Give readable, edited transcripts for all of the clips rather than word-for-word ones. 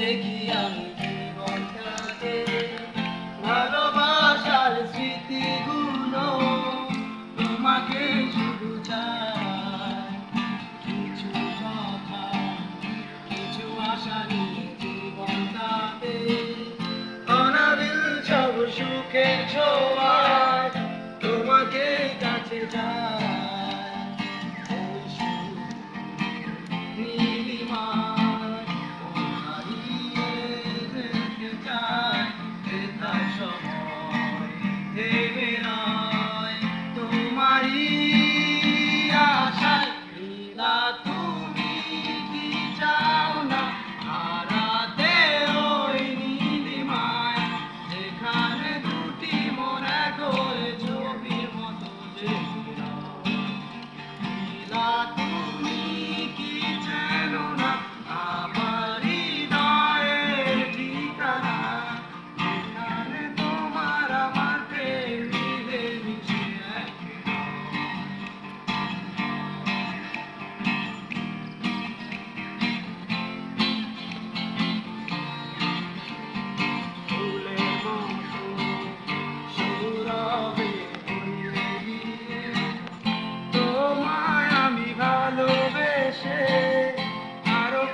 দেখি আমি জীবনটাকে, ভালোবাসার স্মৃতিগুলো তোমাকে শুধু চাই। কিছু কথা, কিছু আশা নিয়ে জীবনটাকে, অনাবিল সব সুখের ছোঁয়ায় তোমাকে কাছে যায়।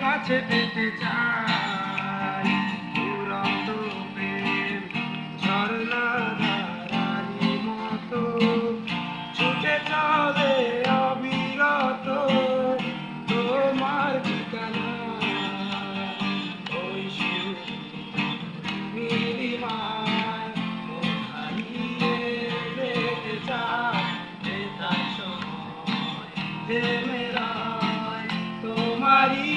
কাছে পেতে চাই উড়ন্ত প্রেম ঝর্ণা ধারারি মতো ছুটে চলে অবিরত তোমার ঠিকানা। ওই নীলিমায় মন হারিয়ে যেতে চায়, তার সময় থেমে রয় তোমারই